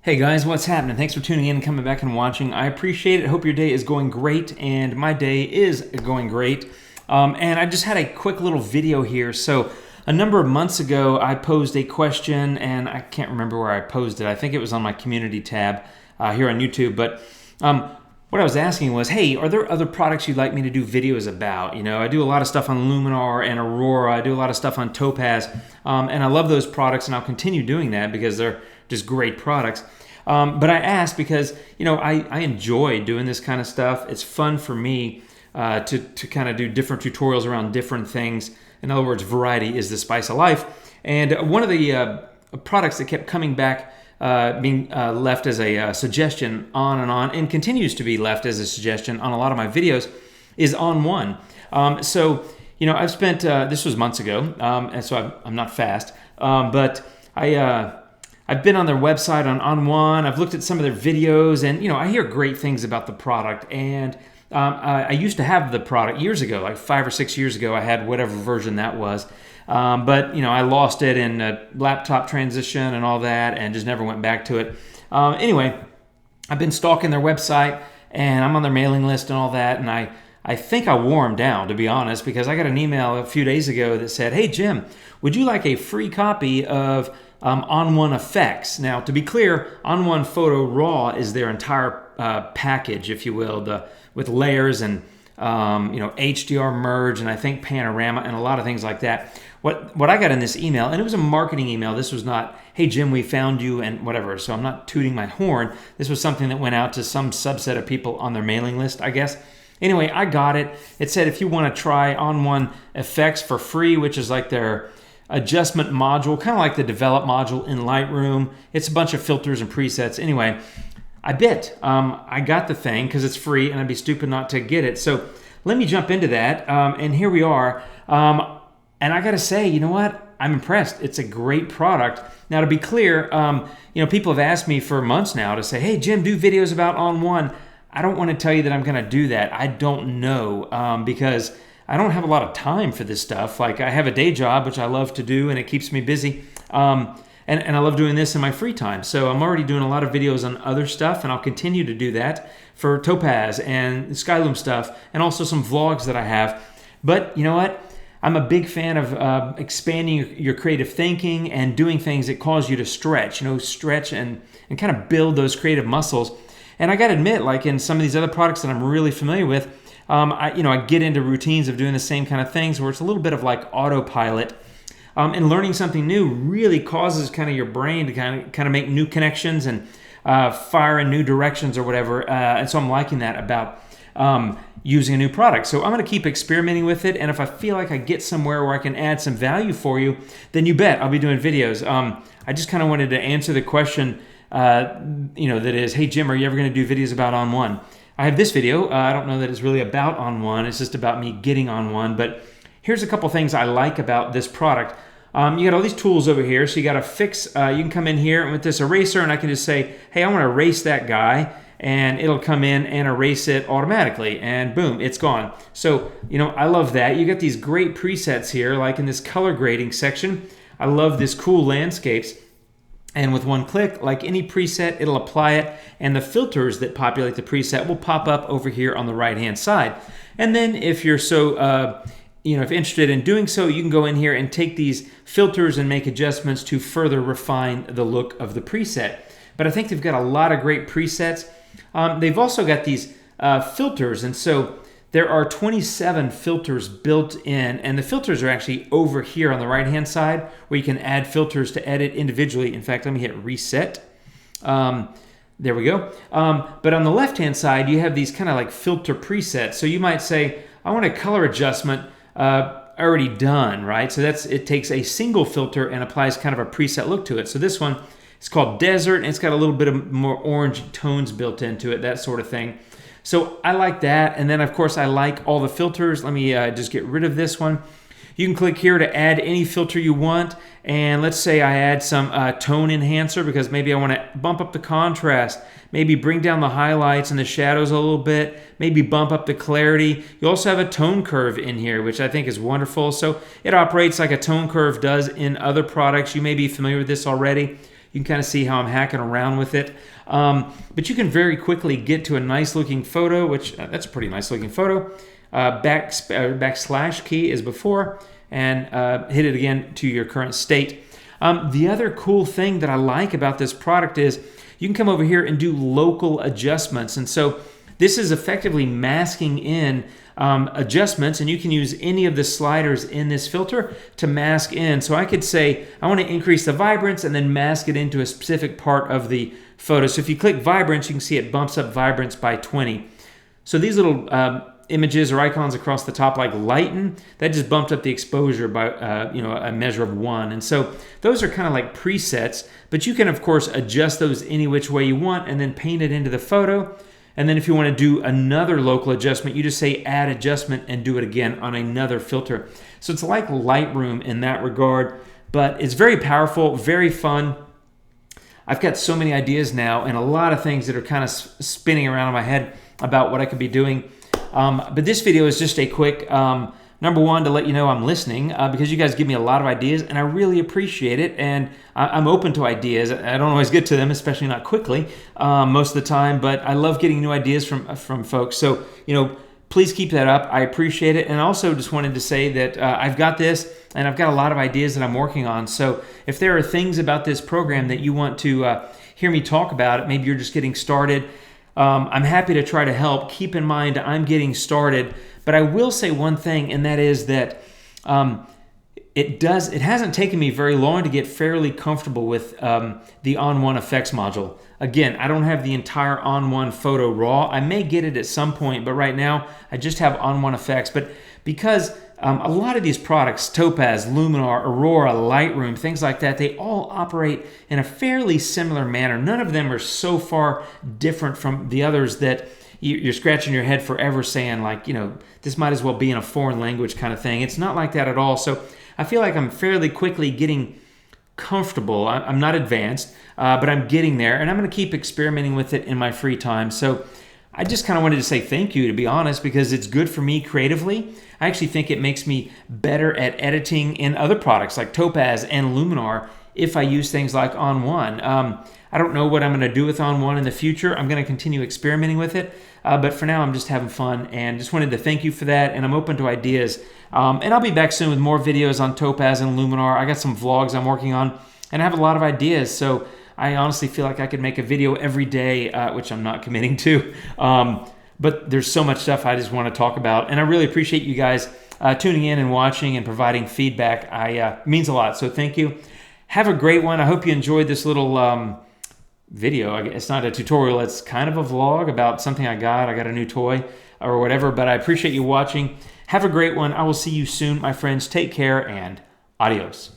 Hey guys, what's happening? Thanks for tuning in and coming back and watching. I appreciate it. Hope your day is going great, and my day is going great. And I just had a quick little video here. So a number of months ago, I posed a question, and I can't remember where I posed it. I think it was on my community tab here on YouTube. But what I was asking was, hey, are there other products you'd like me to do videos about? You know, I do a lot of stuff on Luminar and Aurora. I do a lot of stuff on Topaz, and I love those products, and I'll continue doing that because they're just great products. But I asked because, you know, I enjoy doing this kind of stuff. It's fun for me to kind of do different tutorials around different things. In other words, variety is the spice of life. And one of the products that kept coming back being left as a suggestion on and continues to be left as a suggestion on a lot of my videos is On1. So, you know, I've spent, this was months ago, and so I'm not fast, but I've been on their website on On1. I've looked at some of their videos, and you know, I hear great things about the product. And I used to have the product years ago, like 5 or 6 years ago. I had whatever version that was, but you know, I lost it in a laptop transition and all that, and just never went back to it. Anyway, I've been stalking their website, and I'm on their mailing list and all that, and I think I wore them down, to be honest, because I got an email a few days ago that said, "Hey Jim, would you like a free copy of On1 Effects?" Now, to be clear, On1 Photo Raw is their entire package, if you will, with layers and you know, HDR merge, and I think panorama and a lot of things like that. What I got in this email, and it was a marketing email. This was not, "Hey Jim, we found you," and whatever. So I'm not tooting my horn. This was something that went out to some subset of people on their mailing list, I guess. Anyway, I got it. It said if you want to try On1 Effects for free, which is like their adjustment module, kind of like the develop module in Lightroom. It's a bunch of filters and presets. Anyway, I bit. I got the thing because it's free, and I'd be stupid not to get it. So let me jump into that, and here we are. And I got to say, you know what? I'm impressed. It's a great product. Now, to be clear, you know, people have asked me for months now to say, "Hey, Jim, do videos about On1." I don't want to tell you that I'm going to do that. I don't know, because I don't have a lot of time for this stuff. Like, I have a day job, which I love to do, and it keeps me busy. And I love doing this in my free time. So I'm already doing a lot of videos on other stuff, and I'll continue to do that for Topaz and Skyloom stuff, and also some vlogs that I have. But you know what? I'm a big fan of expanding your creative thinking and doing things that cause you to stretch, you know, stretch and kind of build those creative muscles. And I got to admit, like in some of these other products that I'm really familiar with, I get into routines of doing the same kind of things where it's a little bit of like autopilot. And learning something new really causes kind of your brain to kind of make new connections and fire in new directions or whatever. And so I'm liking that about using a new product. So I'm going to keep experimenting with it. And if I feel like I get somewhere where I can add some value for you, then you bet I'll be doing videos. I just kind of wanted to answer the question, you know, that is, "Hey Jim, are you ever going to do videos about On1?" I have this video. I don't know that it's really about On1. It's just about me getting On1. But here's a couple things I like about this product. You got all these tools over here. So you got to fix, you can come in here with this eraser, and I can just say, "Hey, I want to erase that guy." And it'll come in and erase it automatically. And boom, it's gone. So, you know, I love that. You got these great presets here, like in this color grading section. I love this cool landscapes. And with one click, like any preset, it'll apply it, and the filters that populate the preset will pop up over here on the right-hand side. And then if you're so, you know, if interested in doing so, you can go in here and take these filters and make adjustments to further refine the look of the preset. But I think they've got a lot of great presets. They've also got these filters, and so there are 27 filters built in, and the filters are actually over here on the right-hand side where you can add filters to edit individually. In fact, let me hit reset. There we go. But on the left-hand side, you have these kind of like filter presets. So you might say, "I want a color adjustment already done," right? So it takes a single filter and applies kind of a preset look to it. So this one is called Desert, and it's got a little bit of more orange tones built into it, that sort of thing. So I like that. And then, of course, I like all the filters. Let me just get rid of this one. You can click here to add any filter you want. And let's say I add some tone enhancer because maybe I want to bump up the contrast, maybe bring down the highlights and the shadows a little bit, maybe bump up the clarity. You also have a tone curve in here, which I think is wonderful. So it operates like a tone curve does in other products. You may be familiar with this already. You can kind of see how I'm hacking around with it. But you can very quickly get to a nice looking photo, which that's a pretty nice looking photo. Backslash key is before, and hit it again to your current state. The other cool thing that I like about this product is you can come over here and do local adjustments. And so this is effectively masking in adjustments, and you can use any of the sliders in this filter to mask in. So I could say I want to increase the vibrance and then mask it into a specific part of the photo. So if you click vibrance, you can see it bumps up vibrance by 20. So these little images or icons across the top, like lighten, that just bumped up the exposure by a measure of 1. And so those are kind of like presets, but you can of course adjust those any which way you want and then paint it into the photo. And then if you want to do another local adjustment, you just say add adjustment and do it again on another filter. So it's like Lightroom in that regard, but it's very powerful, very fun. I've got so many ideas now and a lot of things that are kind of spinning around in my head about what I could be doing. But this video is just a quick, number one, to let you know I'm listening because you guys give me a lot of ideas and I really appreciate it. And I'm open to ideas. I don't always get to them, especially not quickly most of the time, but I love getting new ideas from folks. So, please keep that up. I appreciate it. And I also just wanted to say that I've got this and I've got a lot of ideas that I'm working on. So if there are things about this program that you want to hear me talk about, maybe you're just getting started, I'm happy to try to help. Keep in mind, I'm getting started, but I will say one thing, and that is that it hasn't taken me very long to get fairly comfortable with the ON1 effects module. Again, I don't have the entire ON1 photo raw. I may get it at some point, but right now I just have ON1 effects. But because a lot of these products, Topaz, Luminar, Aurora, Lightroom, things like that, they all operate in a fairly similar manner. None of them are so far different from the others that you're scratching your head forever saying like, this might as well be in a foreign language kind of thing. It's not like that at all. So I feel like I'm fairly quickly getting comfortable. I'm not advanced, but I'm getting there, and I'm going to keep experimenting with it in my free time. So I just kind of wanted to say thank you, to be honest, because it's good for me creatively. I actually think it makes me better at editing in other products like Topaz and Luminar if I use things like ON1. I don't know what I'm going to do with ON1 in the future. I'm going to continue experimenting with it, but for now I'm just having fun and just wanted to thank you for that, and I'm open to ideas. And I'll be back soon with more videos on Topaz and Luminar. I got some vlogs I'm working on, and I have a lot of ideas, so I honestly feel like I could make a video every day, which I'm not committing to. But there's so much stuff I just want to talk about, and I really appreciate you guys tuning in and watching and providing feedback. It means a lot, so thank you. Have a great one. I hope you enjoyed this little video. It's not a tutorial, it's kind of a vlog about something I got. I got a new toy or whatever, but I appreciate you watching. Have a great one. I will see you soon, my friends. Take care and adios.